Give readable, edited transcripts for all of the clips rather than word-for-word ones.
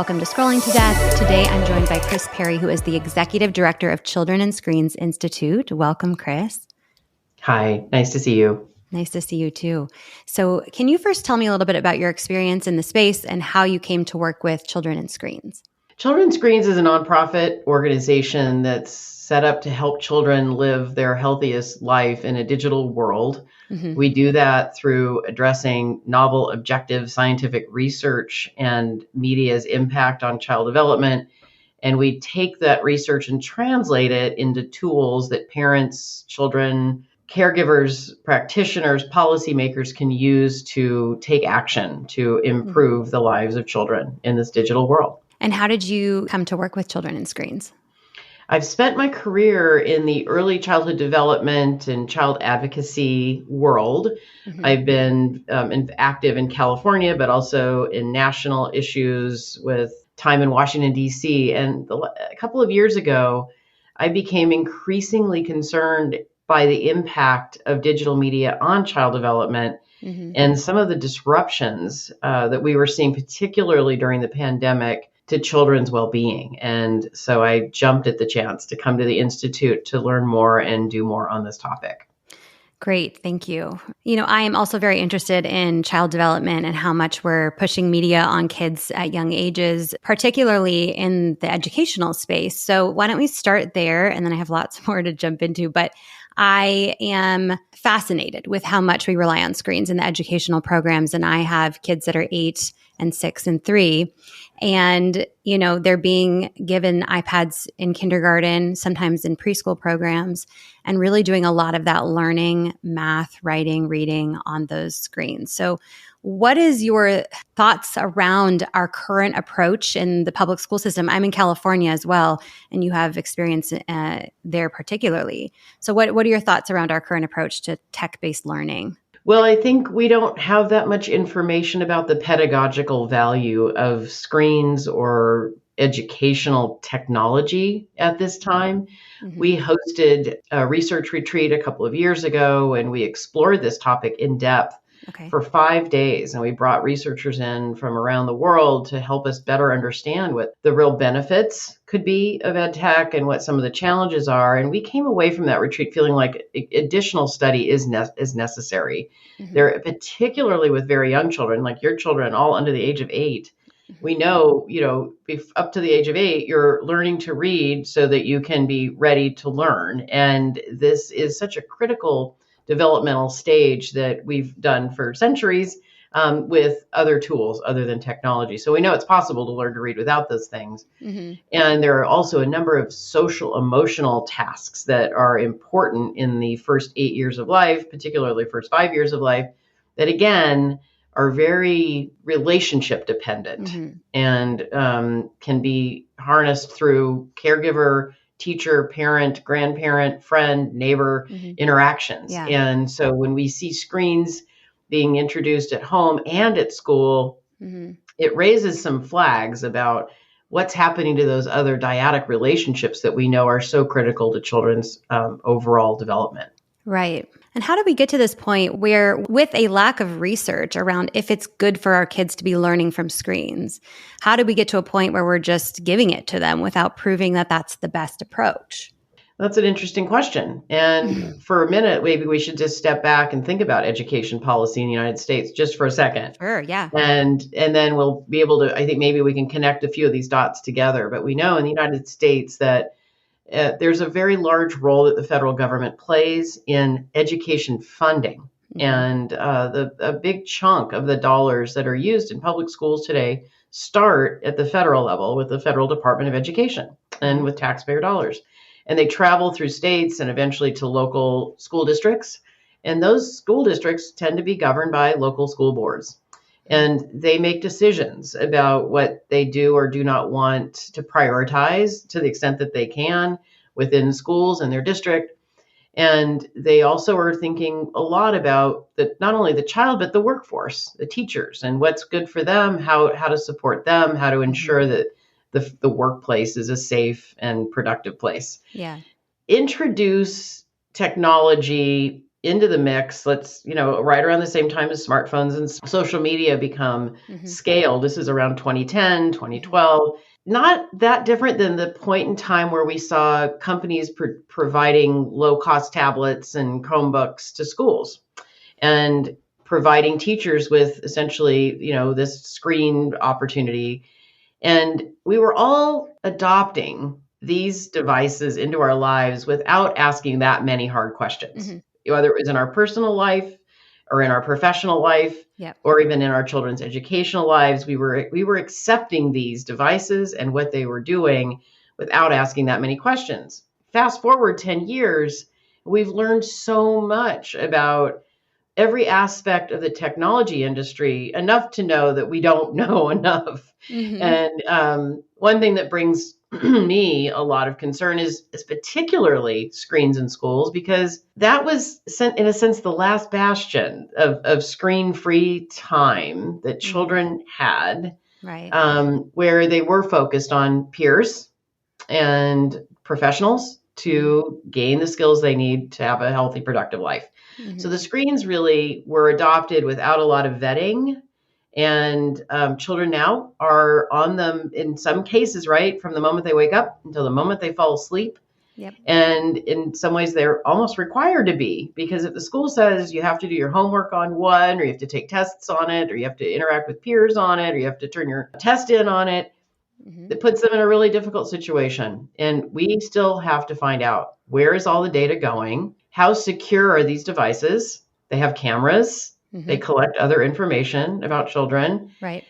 Welcome to Scrolling to Death. Today, I'm joined by Kris Perry, who is the Executive Director of Children and Screens Institute. Welcome, Kris. Hi, nice to see you. Nice to see you too. So can you first tell me a little bit about your experience in the space and how you came to work with Children and Screens? Children and Screens is a nonprofit organization that's set up to help children live their healthiest life in a digital world. Mm-hmm. We do that through addressing novel, objective scientific research and media's impact on child development. And we take that research and translate it into tools that parents, children, caregivers, practitioners, policymakers can use to take action to improve the lives of children in this digital world. And how did you come to work with Children and Screens? I've spent my career in the early childhood development and child advocacy world. Mm-hmm. I've been active in California, but also in national issues with time in Washington, D.C. And a couple of years ago, I became increasingly concerned by the impact of digital media on child development and some of the disruptions that we were seeing, particularly during the pandemic, to children's well-being. And so I jumped at the chance to come to the Institute to learn more and do more on this topic. Great. Thank you. I am also very interested in child development and how much we're pushing media on kids at young ages, particularly in the educational space. So why don't we start there? And then I have lots more to jump into, but I am fascinated with how much we rely on screens in the educational programs. And I have kids that are 8 and 6 and 3. And, they're being given iPads in kindergarten, sometimes in preschool programs, and really doing a lot of that learning, math, writing, reading on those screens. So what is your thoughts around our current approach in the public school system? I'm in California as well, and you have experience there particularly. So what are your thoughts around our current approach to tech-based learning? Well, I think we don't have that much information about the pedagogical value of screens or educational technology at this time. Mm-hmm. We hosted a research retreat a couple of years ago, and we explored this topic in depth for 5 days. And we brought researchers in from around the world to help us better understand what the real benefits could be of ed tech and what some of the challenges are. And we came away from that retreat feeling like additional study is necessary. Mm-hmm. There, particularly with very young children, like your children, all under the age of 8. Mm-hmm. We know, up to the age of 8, you're learning to read so that you can be ready to learn. And this is such a critical developmental stage that we've done for centuries with other tools other than technology. So we know it's possible to learn to read without those things. Mm-hmm. And there are also a number of social emotional tasks that are important in the first 8 years of life, particularly first 5 years of life, that again are very relationship dependent and can be harnessed through caregiver, teacher, parent, grandparent, friend, neighbor interactions. Yeah. And so when we see screens being introduced at home and at school, it raises some flags about what's happening to those other dyadic relationships that we know are so critical to children's overall development. Right. And how do we get to this point where, with a lack of research around if it's good for our kids to be learning from screens, how do we get to a point where we're just giving it to them without proving that that's the best approach? That's an interesting question. And for a minute, maybe we should just step back and think about education policy in the United States just for a second. Sure, yeah. And then we'll be able to, I think maybe we can connect a few of these dots together. But we know in the United States that there's a very large role that the federal government plays in education funding. And a big chunk of the dollars that are used in public schools today start at the federal level with the Federal Department of Education and with taxpayer dollars. And they travel through states and eventually to local school districts. And those school districts tend to be governed by local school boards. And they make decisions about what they do or do not want to prioritize to the extent that they can within schools and their district. And they also are thinking a lot about not only the child, but the workforce, the teachers, and what's good for them, how to support them, how to ensure that the workplace is a safe and productive place. Yeah. Introduce technology into the mix. Let's, right around the same time as smartphones and social media become scaled. This is around 2010, 2012. Not that different than the point in time where we saw companies providing low-cost tablets and Chromebooks to schools and providing teachers with essentially, this screen opportunity. And we were all adopting these devices into our lives without asking that many hard questions, whether it was in our personal life or in our professional life, or even in our children's educational lives. We were accepting these devices and what they were doing without asking that many questions. Fast forward 10 years, we've learned so much about every aspect of the technology industry, enough to know that we don't know enough. And one thing that brings me a lot of concern is particularly screens in schools, because that was, in a sense, the last bastion of screen-free time that children had, where they were focused on peers and professionals to gain the skills they need to have a healthy, productive life. So the screens really were adopted without a lot of vetting. And children now are on them in some cases, right, from the moment they wake up until the moment they fall asleep. And in some ways, they're almost required to be, because if the school says you have to do your homework on one, or you have to take tests on it, or you have to interact with peers on it, or you have to turn your test in on it, it puts them in a really difficult situation. And we still have to find out, where is all the data going? How secure are these devices? They have cameras. They collect other information about children. Right.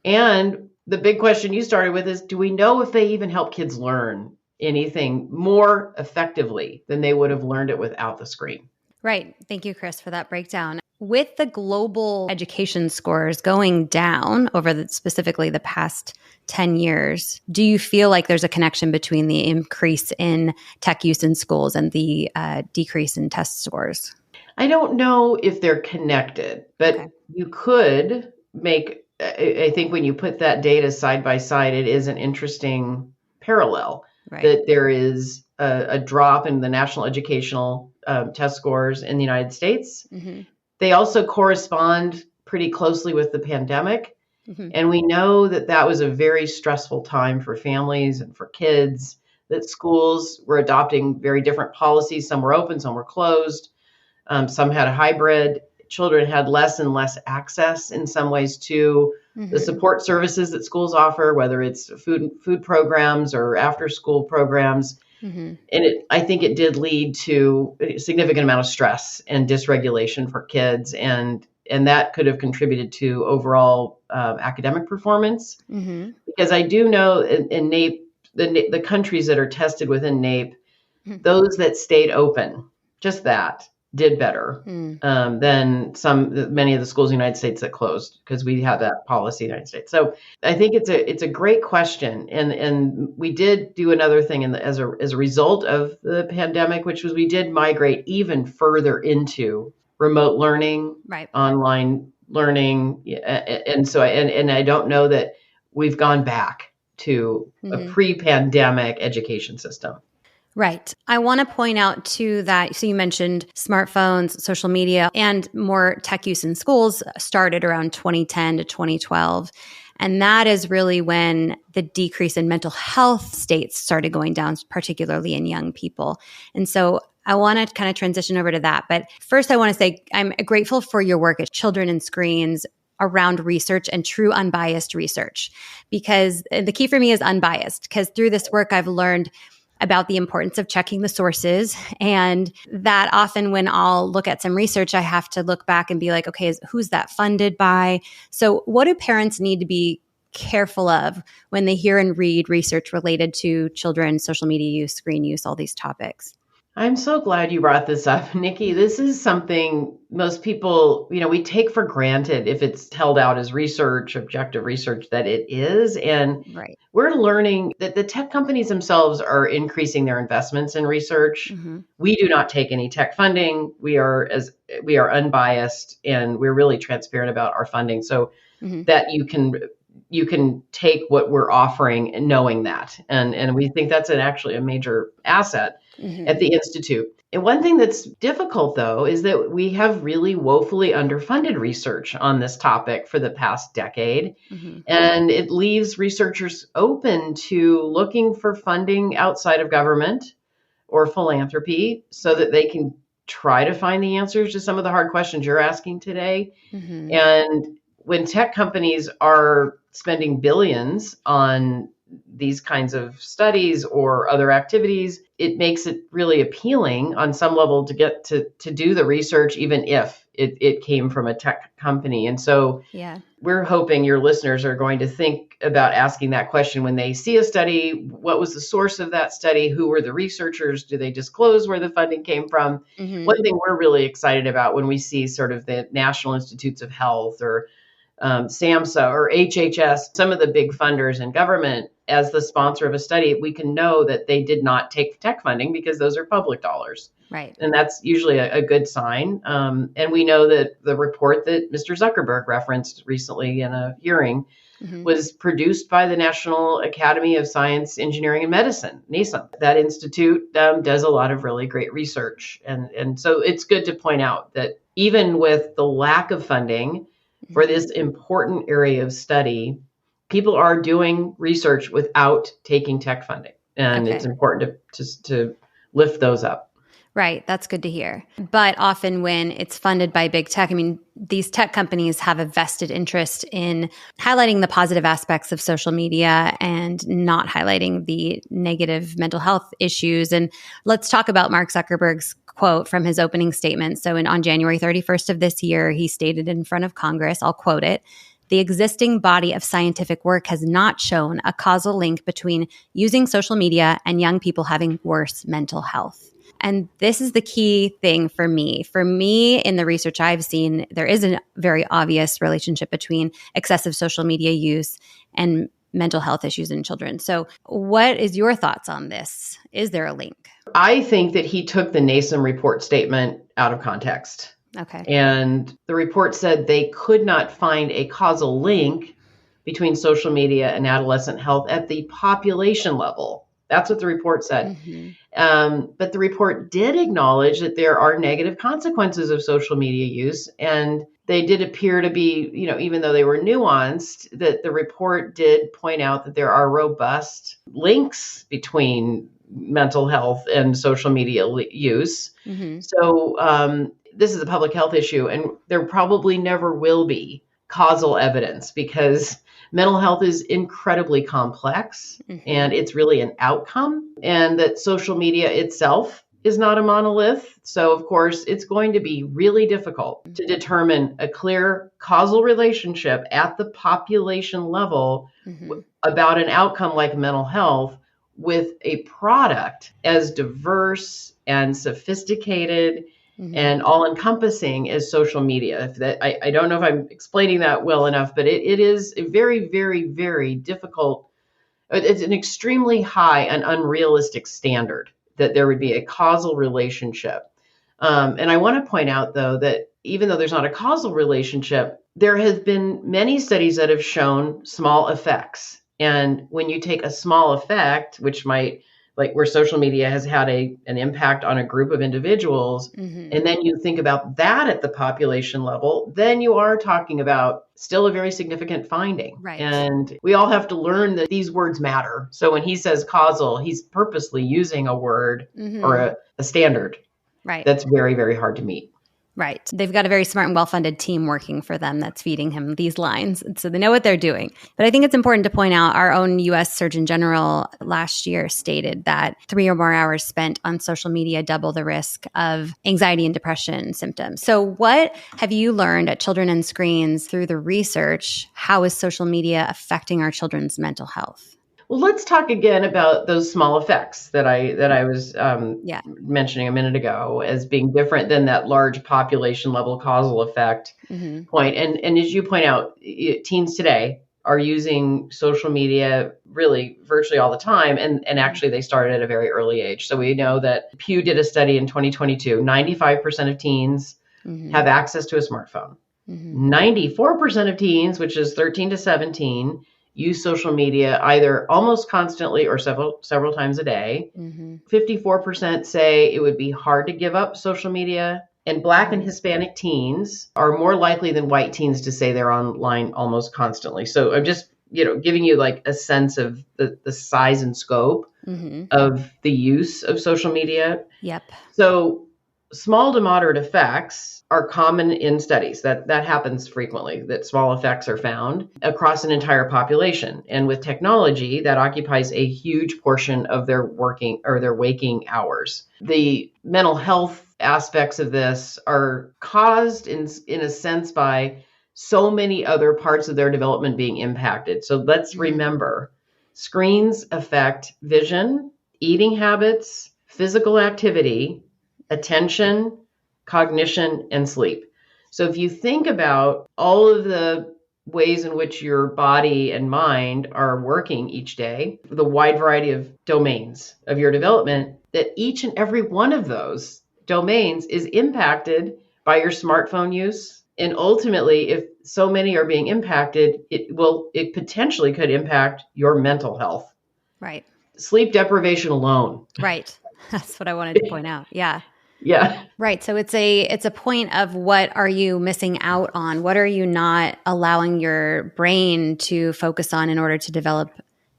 And the big question you started with is, do we know if they even help kids learn anything more effectively than they would have learned it without the screen? Right. Thank you, Kris, for that breakdown. With the global education scores going down over specifically the past 10 years, do you feel like there's a connection between the increase in tech use in schools and the decrease in test scores? I don't know if they're connected, but you could make, I think when you put that data side by side, it is an interesting parallel, that there is a drop in the national educational test scores in the United States. They also correspond pretty closely with the pandemic. And we know that that was a very stressful time for families and for kids, that schools were adopting very different policies. Some were open, some were closed. Some had a hybrid. Children had less and less access in some ways to the support services that schools offer, whether it's food programs or after school programs. And I think it did lead to a significant amount of stress and dysregulation for kids. And that could have contributed to overall academic performance. Because I do know in NAEP, the countries that are tested within NAEP, those that stayed open, just that, did better than many of the schools in the United States that closed, because we have that policy in the United States. So I think it's a great question, and we did do another thing as a result of the pandemic, which was we did migrate even further into remote learning, online learning, and so I don't know that we've gone back to a pre-pandemic education system. Right. I want to point out too that, so you mentioned smartphones, social media, and more tech use in schools started around 2010 to 2012. And that is really when the decrease in mental health states started going down, particularly in young people. And so I want to kind of transition over to that. But first, I want to say I'm grateful for your work at Children and Screens around research and true unbiased research, because the key for me is unbiased, because through this work, I've learned about the importance of checking the sources. And that often when I'll look at some research, I have to look back and be like, okay, who's that funded by? So what do parents need to be careful of when they hear and read research related to children, social media use, screen use, all these topics? I'm so glad you brought this up, Nikki. This is something most people, we take for granted if it's held out as research, objective research, that it is. And we're learning that the tech companies themselves are increasing their investments in research. We do not take any tech funding. We are unbiased, and we're really transparent about our funding, so that you can you can take what we're offering and knowing that. And we think that's actually a major asset at the Institute. And one thing that's difficult, though, is that we have really woefully underfunded research on this topic for the past decade. And it leaves researchers open to looking for funding outside of government or philanthropy so that they can try to find the answers to some of the hard questions you're asking today. And when tech companies are spending billions on these kinds of studies or other activities, it makes it really appealing on some level to get to do the research, even if it came from a tech company. And so we're hoping your listeners are going to think about asking that question when they see a study. What was the source of that study? Who were the researchers? Do they disclose where the funding came from? One thing we're really excited about when we see sort of the National Institutes of Health or SAMHSA or HHS, some of the big funders in government, as the sponsor of a study, we can know that they did not take tech funding because those are public dollars. Right. And that's usually a good sign. And we know that the report that Mr. Zuckerberg referenced recently in a hearing was produced by the National Academy of Science, Engineering, and Medicine, Newsom. That institute does a lot of really great research. And so it's good to point out that even with the lack of funding for this important area of study, people are doing research without taking tech funding. And it's important to lift those up. Right. That's good to hear. But often when it's funded by big tech, I mean, these tech companies have a vested interest in highlighting the positive aspects of social media and not highlighting the negative mental health issues. And let's talk about Mark Zuckerberg's quote from his opening statement. So on January 31st of this year, he stated in front of Congress, I'll quote it, "The existing body of scientific work has not shown a causal link between using social media and young people having worse mental health." And this is the key thing for me. For me, in the research I've seen, there is a very obvious relationship between excessive social media use and mental health issues in children. So what is your thoughts on this? Is there a link? I think that he took the Newsom report statement out of context. Okay. And the report said they could not find a causal link between social media and adolescent health at the population level. That's what the report said. But the report did acknowledge that there are negative consequences of social media use. And they did appear to be, even though they were nuanced, that the report did point out that there are robust links between mental health and social media use. So this is a public health issue, and there probably never will be causal evidence because mental health is incredibly complex and it's really an outcome, and that social media itself is not a monolith. So, of course, it's going to be really difficult to determine a clear causal relationship at the population level about an outcome like mental health with a product as diverse and sophisticated and all-encompassing as social media. I don't know if I'm explaining that well enough, but it is a very, very, very difficult. It's an extremely high and unrealistic standard that there would be a causal relationship. And I want to point out, though, that even though there's not a causal relationship, there has been many studies that have shown small effects. And when you take a small effect, which might, like where social media has had an impact on a group of individuals, and then you think about that at the population level, then you are talking about still a very significant finding. Right. And we all have to learn that these words matter. So when he says causal, he's purposely using a word or a standard that's very, very hard to meet. Right. They've got a very smart and well-funded team working for them that's feeding him these lines. So they know what they're doing. But I think it's important to point out our own U.S. Surgeon General last year stated that 3 or more hours spent on social media double the risk of anxiety and depression symptoms. So what have you learned at Children and Screens through the research? How is social media affecting our children's mental health? Well, let's talk again about those small effects that I was mentioning a minute ago as being different than that large population level causal effect point. And as you point out, teens today are using social media really virtually all the time. And actually they started at a very early age. So we know that Pew did a study in 2022, 95% of teens have access to a smartphone. 94% of teens, which is 13 to 17, use social media either almost constantly or several times a day. 54% say it would be hard to give up social media. And Black and Hispanic teens are more likely than white teens to say they're online almost constantly. So I'm just, giving you like a sense of the size and scope of the use of social media. Yep. So small to moderate effects are common in studies. That happens frequently, that small effects are found across an entire population. And with technology, that occupies a huge portion of their working or their waking hours. The mental health aspects of this are caused in a sense by so many other parts of their development being impacted. So let's remember, screens affect vision, eating habits, physical activity, attention, cognition, and sleep. So if you think about all of the ways in which your body and mind are working each day, the wide variety of domains of your development, that each and every one of those domains is impacted by your smartphone use. And ultimately, if so many are being impacted, it potentially could impact your mental health. Right. Sleep deprivation alone. Right. That's what I wanted to point out. Yeah. Yeah. Right. So it's a point of what are you missing out on? What are you not allowing your brain to focus on in order to develop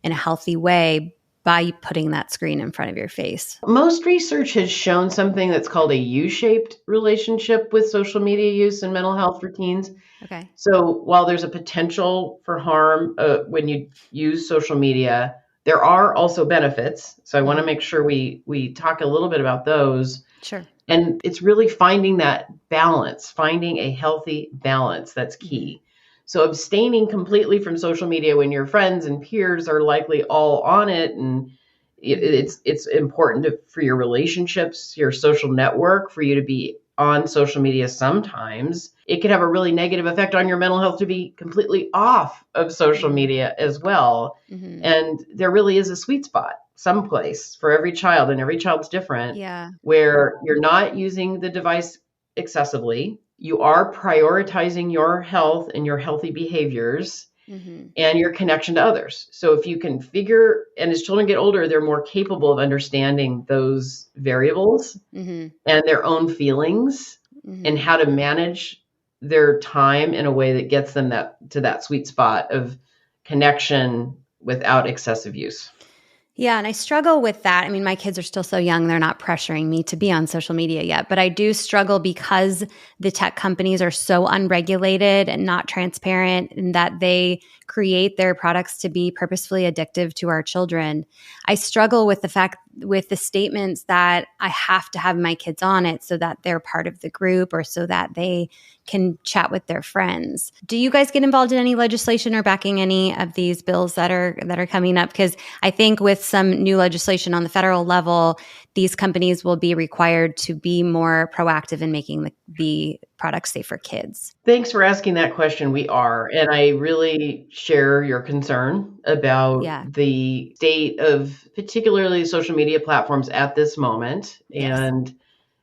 in a healthy way by putting that screen in front of your face? Most research has shown something that's called a U-shaped relationship with social media use and mental health for teens. Okay. So while there's a potential for harm when you use social media, there are also benefits. So I want to make sure we talk a little bit about those. Sure. And it's really finding that balance, finding a healthy balance that's key. So abstaining completely from social media when your friends and peers are likely all on it, and it's important for your relationships, your social network, for you to be on social media sometimes. It could have a really negative effect on your mental health to be completely off of social media as well. And there really is a sweet spot someplace for every child, and every child's different, where you're not using the device excessively. You are prioritizing your health and your healthy behaviors and your connection to others. So if you can figure, and as children get older, they're more capable of understanding those variables and their own feelings and how to manage their time in a way that gets them to that sweet spot of connection without excessive use. Yeah, and I struggle with that. I mean, my kids are still so young, they're not pressuring me to be on social media yet, but I do struggle because the tech companies are so unregulated and not transparent, and that they create their products to be purposefully addictive to our children. I struggle with the statements that I have to have my kids on it so that they're part of the group or so that they can chat with their friends. Do you guys get involved in any legislation or backing any of these bills that are coming up? Because I think with some new legislation on the federal level, these companies will be required to be more proactive in making the products safe for kids. Thanks for asking that question. We are. And I really share your concern about the state of particularly social media platforms at this moment and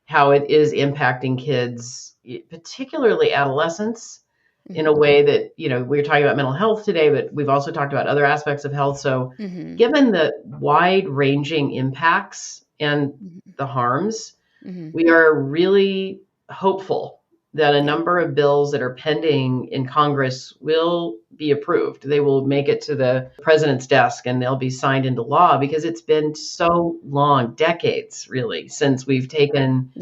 how it is impacting kids, particularly adolescents, in a way that, we're talking about mental health today, but we've also talked about other aspects of health. So given the wide-ranging impacts and the harms, we are really hopeful that a number of bills that are pending in Congress will be approved. They will make it to the president's desk and they'll be signed into law, because it's been so long, decades really, since we've taken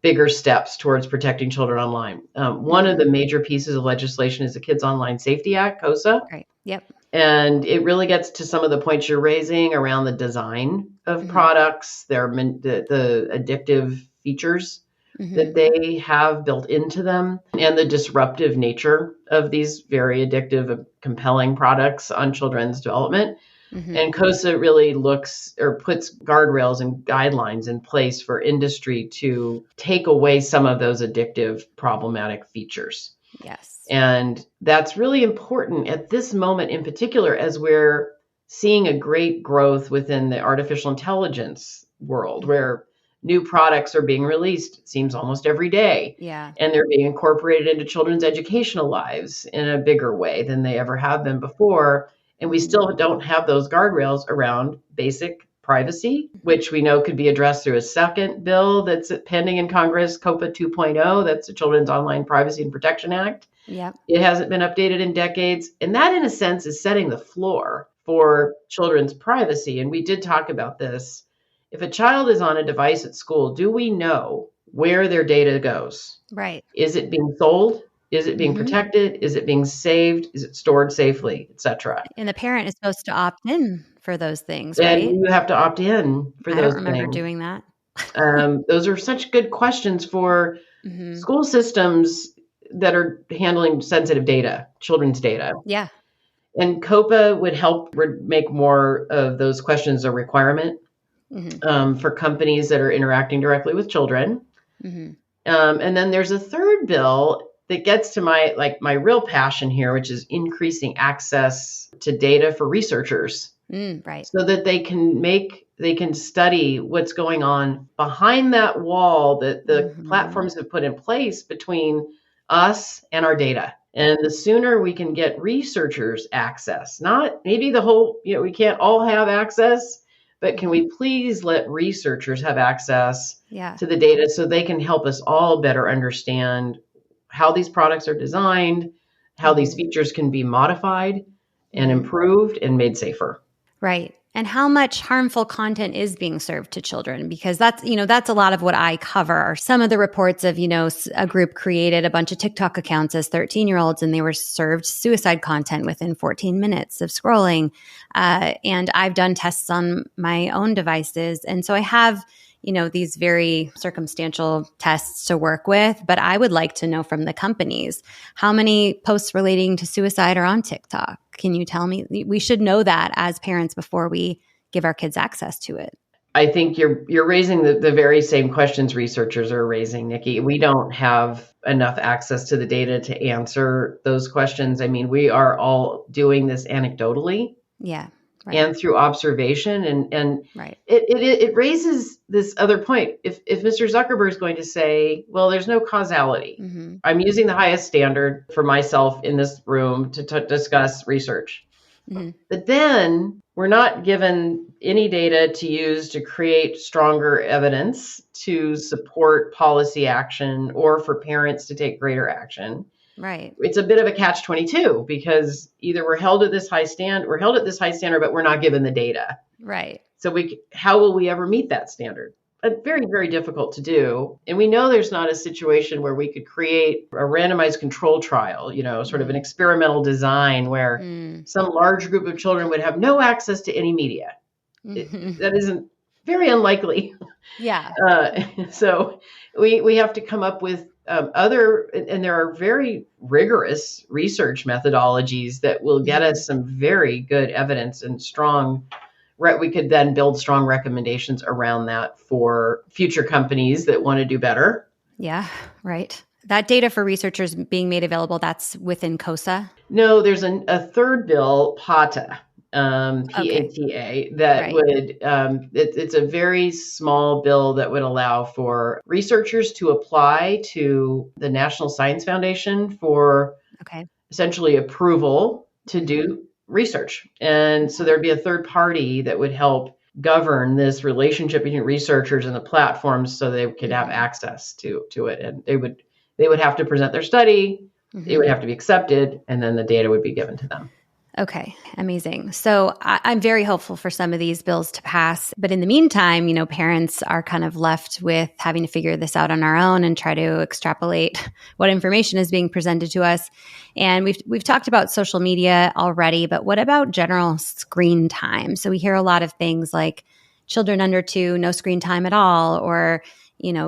bigger steps towards protecting children online. One of the major pieces of legislation is the Kids Online Safety Act, KOSA. Right. Yep. And it really gets to some of the points you're raising around the design of products, the addictive features that they have built into them, and the disruptive nature of these very addictive, compelling products on children's development. And KOSA really looks or puts guardrails and guidelines in place for industry to take away some of those addictive, problematic features. Yes. And that's really important at this moment in particular, as we're seeing a great growth within the artificial intelligence world, where new products are being released, it seems almost every day. Yeah. And they're being incorporated into children's educational lives in a bigger way than they ever have been before. And we still don't have those guardrails around basic privacy, which we know could be addressed through a second bill that's pending in Congress, COPA 2.0. That's the Children's Online Privacy and Protection Act. Yep. It hasn't been updated in decades. And that, in a sense, is setting the floor for children's privacy. And we did talk about this. If a child is on a device at school, do we know where their data goes? Right. Is it being sold? Is it being protected? Is it being saved? Is it stored safely, et cetera? And the parent is supposed to opt in for those things, right? And you have to opt in for those things. I don't remember doing that. Those are such good questions for school systems that are handling sensitive data, children's data. Yeah. And COPA would help make more of those questions a requirement for companies that are interacting directly with children. And then there's a third bill that gets to my real passion here, which is increasing access to data for researchers. Right. So that they can study what's going on behind that wall that the platforms have put in place between us and our data. And the sooner we can get researchers access, not maybe the whole, we can't all have access, but can we please let researchers have access to the data so they can help us all better understand how these products are designed, how these features can be modified and improved and made safer. Right. And how much harmful content is being served to children? Because that's a lot of what I cover. Some of the reports of, a group created a bunch of TikTok accounts as 13-year-olds and they were served suicide content within 14 minutes of scrolling. And I've done tests on my own devices. And so I have, these very circumstantial tests to work with. But I would like to know from the companies, how many posts relating to suicide are on TikTok? Can you tell me? We should know that as parents before we give our kids access to it. I think you're raising the very same questions researchers are raising, Nikki. We don't have enough access to the data to answer those questions. I mean, we are all doing this anecdotally. Yeah. Right. And through observation. And right. it raises this other point. If Mr. Zuckerberg is going to say, well, there's no causality. I'm using the highest standard for myself in this room to discuss research. But then we're not given any data to use to create stronger evidence to support policy action or for parents to take greater action. Right. It's a bit of a catch-22 because either we're held at this high standard, but we're not given the data. Right. So how will we ever meet that standard? Very, very difficult to do. And we know there's not a situation where we could create a randomized control trial, sort of an experimental design where some large group of children would have no access to any media. That isn't very unlikely. Yeah. So we have to come up with and there are very rigorous research methodologies that will get us some very good evidence and we could then build strong recommendations around that for future companies that want to do better. Yeah, right. That data for researchers being made available, that's within COSA? No, there's a third bill, PATA. PATA that would it's a very small bill that would allow for researchers to apply to the National Science Foundation for essentially approval to do research. And so there'd be a third party that would help govern this relationship between researchers and the platforms so they could have access to it. And they would have to present their study, it would have to be accepted, and then the data would be given to them. Okay, amazing. So I'm very hopeful for some of these bills to pass. But in the meantime, parents are kind of left with having to figure this out on our own and try to extrapolate what information is being presented to us. And we've talked about social media already, but what about general screen time? So we hear a lot of things like children under 2, no screen time at all, or,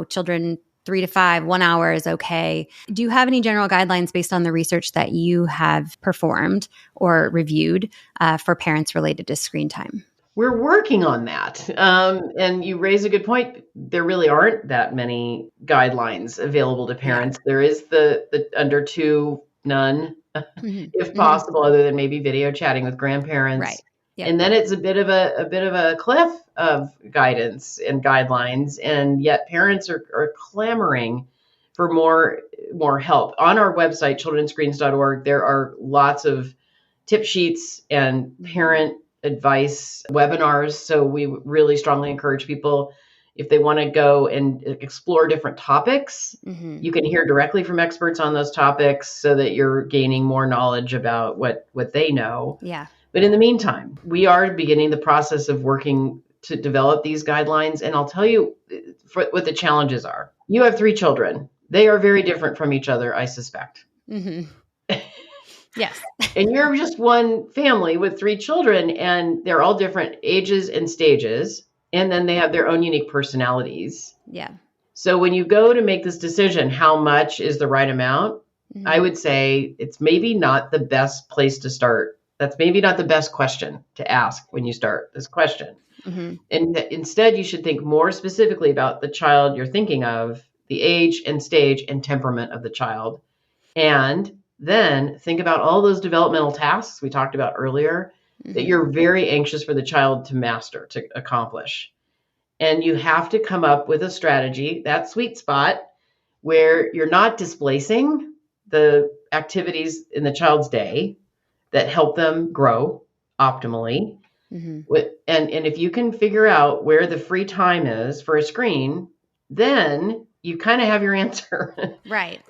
children 3 to 5, 1 hour is okay. Do you have any general guidelines based on the research that you have performed or reviewed for parents related to screen time? We're working on that. And you raise a good point. There really aren't that many guidelines available to parents. Yeah. There is the under 2, none, if possible, other than maybe video chatting with grandparents. Right. Yep. And then it's a bit of a cliff of guidance and guidelines, and yet parents are clamoring for more help. On our website, childrenscreens.org, there are lots of tip sheets and parent advice webinars. So we really strongly encourage people, if they want to go and explore different topics, you can hear directly from experts on those topics so that you're gaining more knowledge about what they know. Yeah. But in the meantime, we are beginning the process of working to develop these guidelines. And I'll tell you what the challenges are. You have 3 children. They are very different from each other, I suspect. Yes. And you're just one family with 3 children, and they're all different ages and stages. And then they have their own unique personalities. Yeah. So when you go to make this decision, how much is the right amount? I would say it's maybe not the best place to start. That's maybe not the best question to ask when you start this question. And instead, you should think more specifically about the child you're thinking of, the age and stage and temperament of the child. And then think about all those developmental tasks we talked about earlier that you're very anxious for the child to master, to accomplish. And you have to come up with a strategy, that sweet spot, where you're not displacing the activities in the child's day that help them grow optimally. And if you can figure out where the free time is for a screen, then you kind of have your answer. Right.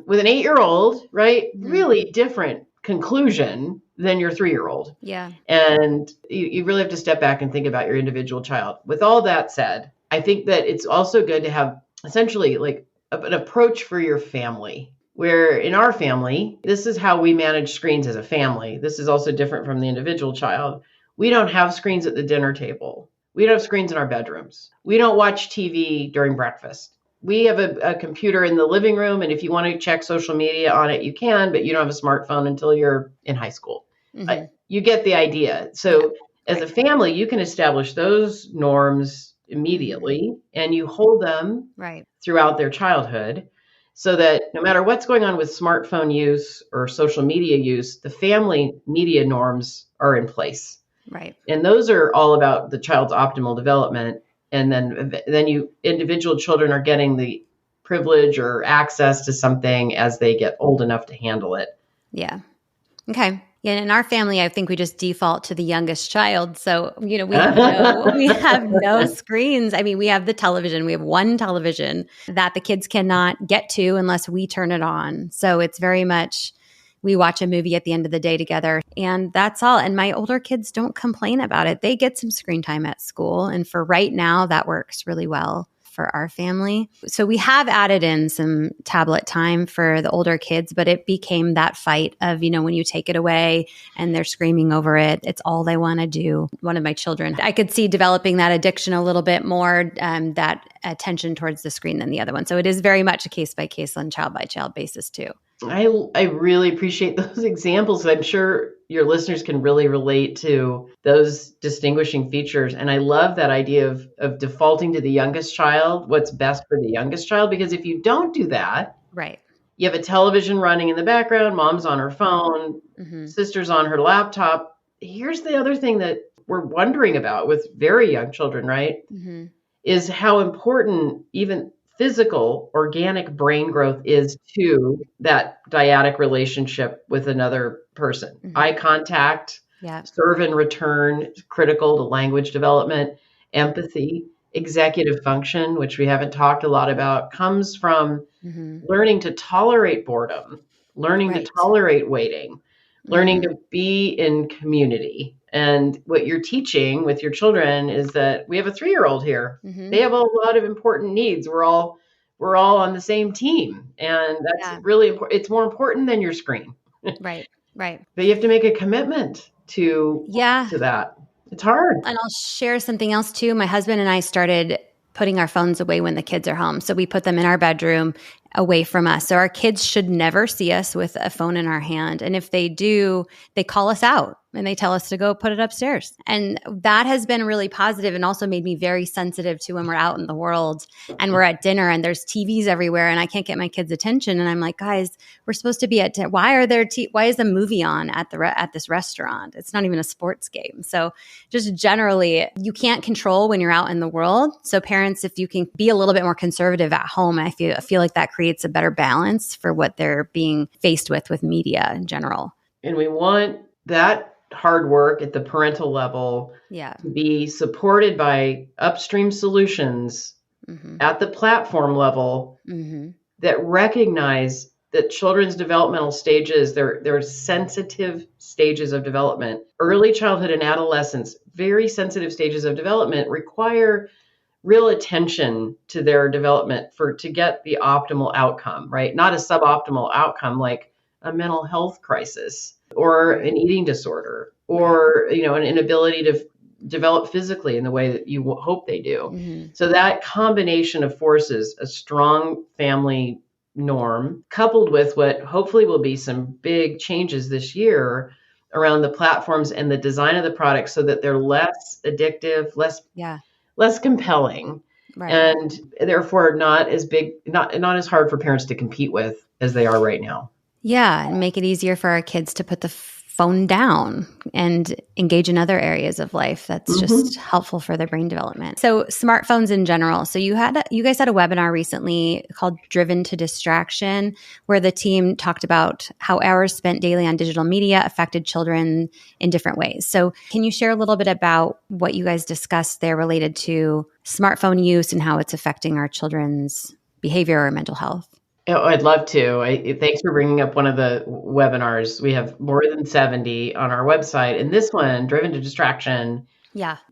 With an 8-year-old, right? Really different conclusion than your 3-year-old. Yeah. And you really have to step back and think about your individual child. With all that said, I think that it's also good to have essentially like an approach for your family, where in our family, this is how we manage screens as a family. This is also different from the individual child. We don't have screens at the dinner table. We don't have screens in our bedrooms. We don't watch TV during breakfast. We have a computer in the living room, and if you want to check social media on it, you can, but you don't have a smartphone until you're in high school. You get the idea. So as a family, you can establish those norms immediately, and you hold them throughout their childhood, so that no matter what's going on with smartphone use or social media use, the family media norms are in place. Right. And those are all about the child's optimal development. And then individual children are getting the privilege or access to something as they get old enough to handle it. Yeah. Okay. Yeah, in our family, I think we just default to the youngest child. So, we have no screens. I mean, we have the television. We have one television that the kids cannot get to unless we turn it on. So it's very much, we watch a movie at the end of the day together, and that's all. And my older kids don't complain about it. They get some screen time at school. And for right now, that works really well for our family. So we have added in some tablet time for the older kids, but it became that fight of, when you take it away and they're screaming over it, it's all they want to do. One of my children, I could see developing that addiction a little bit more, that attention towards the screen than the other one. So it is very much a case by case and child by child basis too. I really appreciate those examples. I'm sure your listeners can really relate to those distinguishing features. And I love that idea of defaulting to the youngest child, what's best for the youngest child, because if you don't do that, right, you have a television running in the background, mom's on her phone, sister's on her laptop. Here's the other thing that we're wondering about with very young children, right? Is how important even physical, organic brain growth is to that dyadic relationship with another person. Eye contact, serve and return, critical to language development, empathy, executive function, which we haven't talked a lot about, comes from learning to tolerate boredom, learning to tolerate waiting, learning to be in community. And what you're teaching with your children is that we have a 3-year-old here. They have a lot of important needs. We're all on the same team. And that's really important. It's more important than your screen. Right. Right. But you have to make a commitment to that. It's hard. And I'll share something else too. My husband and I started putting our phones away when the kids are home. So we put them in our bedroom away from us. So our kids should never see us with a phone in our hand. And if they do, they call us out and they tell us to go put it upstairs. And that has been really positive and also made me very sensitive to when we're out in the world and we're at dinner and there's TVs everywhere and I can't get my kids' attention. And I'm like, guys, we're supposed to be at dinner. Why is a movie on at this restaurant? It's not even a sports game. So just generally, you can't control when you're out in the world. So parents, if you can be a little bit more conservative at home, I feel like that creates a better balance for what they're being faced with media in general. And we want that hard work at the parental level to be supported by upstream solutions at the platform level that recognize that children's developmental stages, they're sensitive stages of development. Early childhood and adolescence, very sensitive stages of development, require real attention to their development to get the optimal outcome, right? Not a suboptimal outcome like a mental health crisis or an eating disorder or, an inability to develop physically in the way that you hope they do. So that combination of forces, a strong family norm, coupled with what hopefully will be some big changes this year around the platforms and the design of the products so that they're less addictive, less compelling, and therefore not as big, not as hard for parents to compete with as they are right now. Yeah, and make it easier for our kids to put the phone down and engage in other areas of life. That's just helpful for their brain development. So smartphones in general. So you guys had a webinar recently called Driven to Distraction, where the team talked about how hours spent daily on digital media affected children in different ways. So can you share a little bit about what you guys discussed there related to smartphone use and how it's affecting our children's behavior or mental health? Oh, I'd love to. Thanks for bringing up one of the webinars. We have more than 70 on our website. And this one, Driven to Distraction,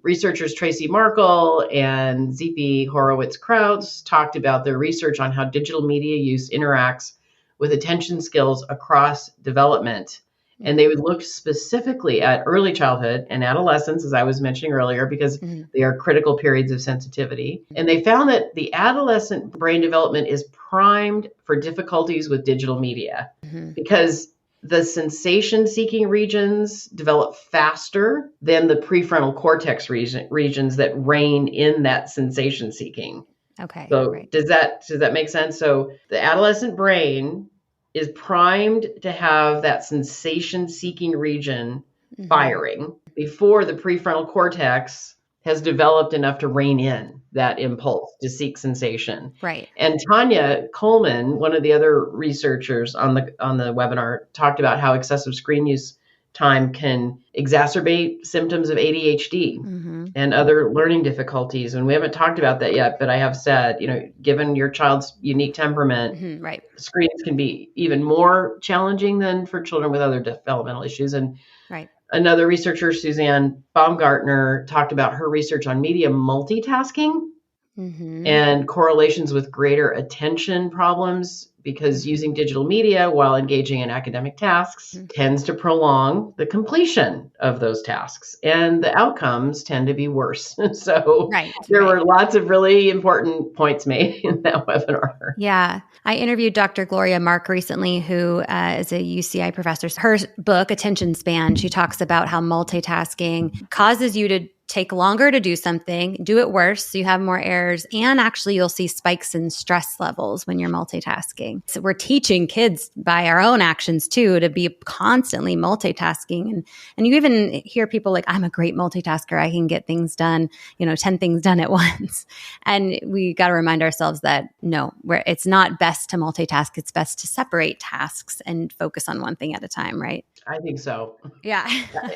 researchers Tracy Markle and ZP Horowitz-Krauts talked about their research on how digital media use interacts with attention skills across development. And they would look specifically at early childhood and adolescence, as I was mentioning earlier, because they are critical periods of sensitivity. And they found that the adolescent brain development is primed for difficulties with digital media because the sensation-seeking regions develop faster than the prefrontal cortex regions that reign in that sensation-seeking. Okay. So does that make sense? So the adolescent brain is primed to have that sensation-seeking region firing before the prefrontal cortex has developed enough to rein in that impulse to seek sensation. Right. And Tanya Coleman, one of the other researchers on the webinar, talked about how excessive screen use time can exacerbate symptoms of ADHD and other learning difficulties. And we haven't talked about that yet, but I have said, given your child's unique temperament, screens can be even more challenging than for children with other developmental issues. And another researcher, Suzanne Baumgartner, talked about her research on media multitasking and correlations with greater attention problems, because using digital media while engaging in academic tasks tends to prolong the completion of those tasks, and the outcomes tend to be worse. So there were lots of really important points made in that webinar. Yeah. I interviewed Dr. Gloria Mark recently, who is a UCI professor. Her book, Attention Span, she talks about how multitasking causes you to take longer to do something, do it worse, so you have more errors, and actually you'll see spikes in stress levels when you're multitasking. So we're teaching kids by our own actions too to be constantly multitasking. And you even hear people like, I'm a great multitasker. I can get things done, 10 things done at once. And we got to remind ourselves that no, it's not best to multitask. It's best to separate tasks and focus on one thing at a time, right? I think so. Yeah.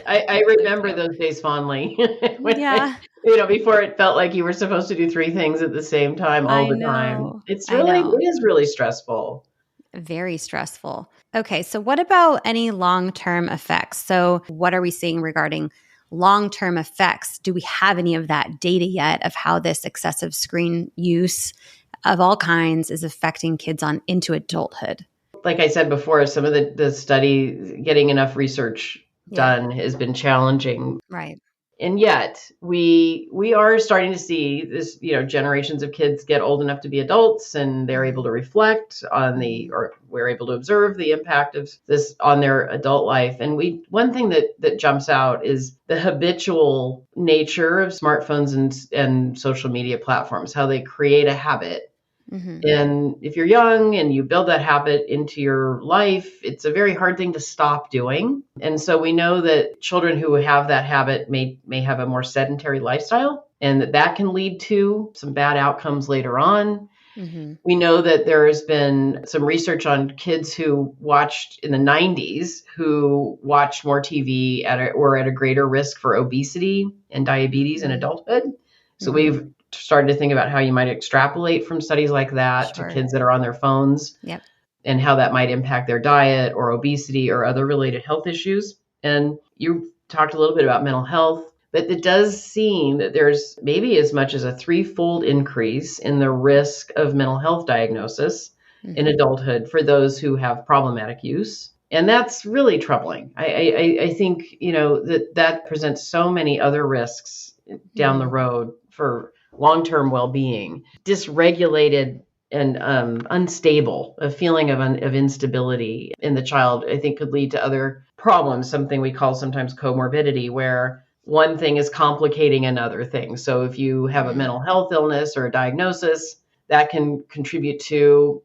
I remember those days fondly. Before it felt like you were supposed to do 3 things at the same time all the time. It is really stressful. Very stressful. Okay. So what about any long-term effects? So what are we seeing regarding long-term effects? Do we have any of that data yet of how this excessive screen use of all kinds is affecting kids on into adulthood? Like I said before, some of the study, getting enough research done has been challenging. Right. And yet we are starting to see this, generations of kids get old enough to be adults, and they're able to reflect on or we're able to observe the impact of this on their adult life. And one thing that jumps out is the habitual nature of smartphones and social media platforms, how they create a habit. And if you're young and you build that habit into your life, it's a very hard thing to stop doing. And so we know that children who have that habit may have a more sedentary lifestyle, and that can lead to some bad outcomes later on. We know that there has been some research on kids who watched in the 90s who watched more TV were at a greater risk for obesity and diabetes in adulthood. So we've started to think about how you might extrapolate from studies like that to kids that are on their phones and how that might impact their diet or obesity or other related health issues. And you talked a little bit about mental health. But it does seem that there's maybe as much as a 3-fold increase in the risk of mental health diagnosis in adulthood for those who have problematic use. And that's really troubling. I think, that presents so many other risks down the road for long-term well-being. Dysregulated and unstable, a feeling of instability in the child, I think could lead to other problems, something we call sometimes comorbidity, where one thing is complicating another thing. So if you have a mental health illness or a diagnosis, that can contribute to,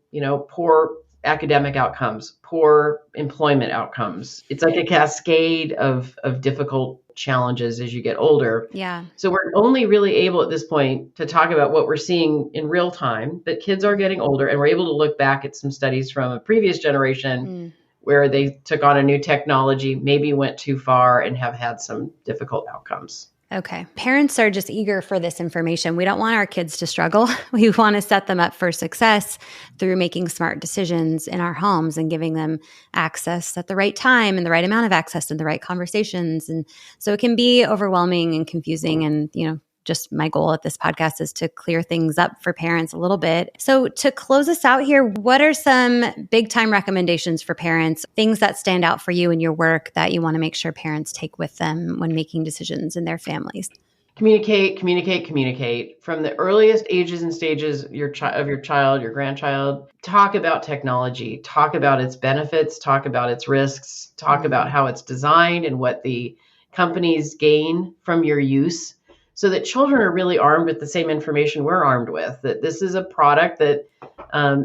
poor academic outcomes, poor employment outcomes. It's like a cascade of difficult challenges as you get older. Yeah. So we're only really able at this point to talk about what we're seeing in real time, that kids are getting older, and we're able to look back at some studies from a previous generation where they took on a new technology, maybe went too far, and have had some difficult outcomes. Okay. Parents are just eager for this information. We don't want our kids to struggle. We want to set them up for success through making smart decisions in our homes and giving them access at the right time and the right amount of access and the right conversations. And so it can be overwhelming and confusing. And, just my goal at this podcast is to clear things up for parents a little bit. So to close us out here, what are some big time recommendations for parents, things that stand out for you in your work that you want to make sure parents take with them when making decisions in their families? Communicate from the earliest ages and stages of your child, your grandchild. Talk about technology, talk about its benefits, talk about its risks, talk about how it's designed and what the companies gain from your use, so that children are really armed with the same information we're armed with, that this is a product that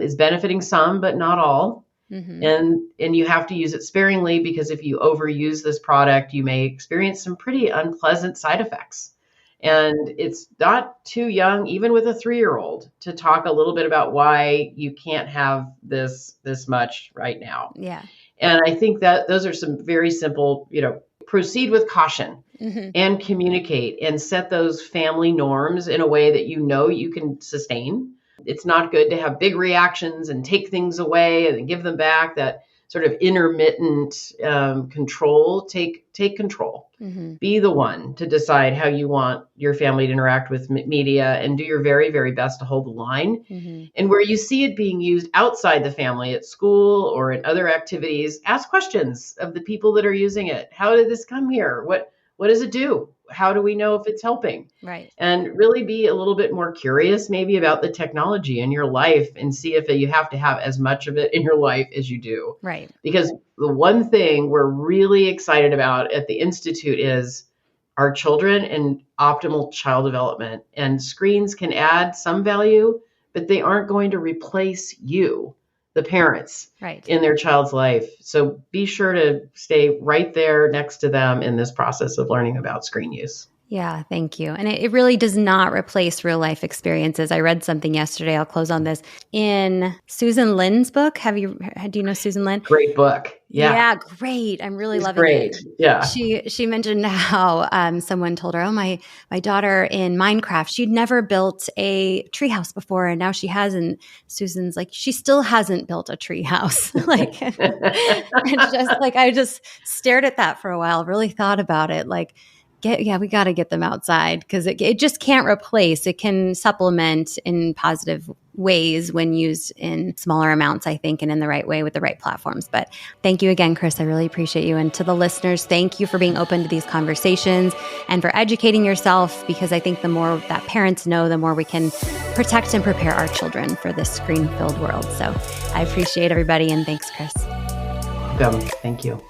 is benefiting some, but not all. And you have to use it sparingly, because if you overuse this product, you may experience some pretty unpleasant side effects. And it's not too young, even with a 3-year-old, to talk a little bit about why you can't have this much right now. Yeah. And I think that those are some very simple, proceed with caution and communicate and set those family norms in a way that you can sustain. It's not good to have big reactions and take things away and then give them back. That sort of intermittent control. Take control. Be the one to decide how you want your family to interact with media, and do your very, very best to hold the line. And where you see it being used outside the family, at school or in other activities, ask questions of the people that are using it. How did this come here? What does it do? How do we know if it's helping? Right. And really be a little bit more curious maybe about the technology in your life, and see if you have to have as much of it in your life as you do. Right. Because the one thing we're really excited about at the Institute is our children and optimal child development. And screens can add some value, but they aren't going to replace you, the parents, in their child's life. So be sure to stay right there next to them in this process of learning about screen use. Yeah, thank you. And it really does not replace real life experiences. I read something yesterday. I'll close on this. In Susan Lin's book, do you know Susan Lin? Great book. Yeah. Yeah, great. I'm really loving great. it. Yeah. She mentioned how someone told her, "Oh, my daughter in Minecraft, she'd never built a treehouse before, and now she has." And Susan's like, "She still hasn't built a treehouse." I just stared at that for a while, really thought about it. We got to get them outside, because it just can't replace. It can supplement in positive ways when used in smaller amounts, I think, and in the right way with the right platforms. But thank you again, Kris. I really appreciate you. And to the listeners, thank you for being open to these conversations and for educating yourself, because I think the more that parents know, the more we can protect and prepare our children for this screen-filled world. So I appreciate everybody, and thanks, Kris. Welcome. Thank you.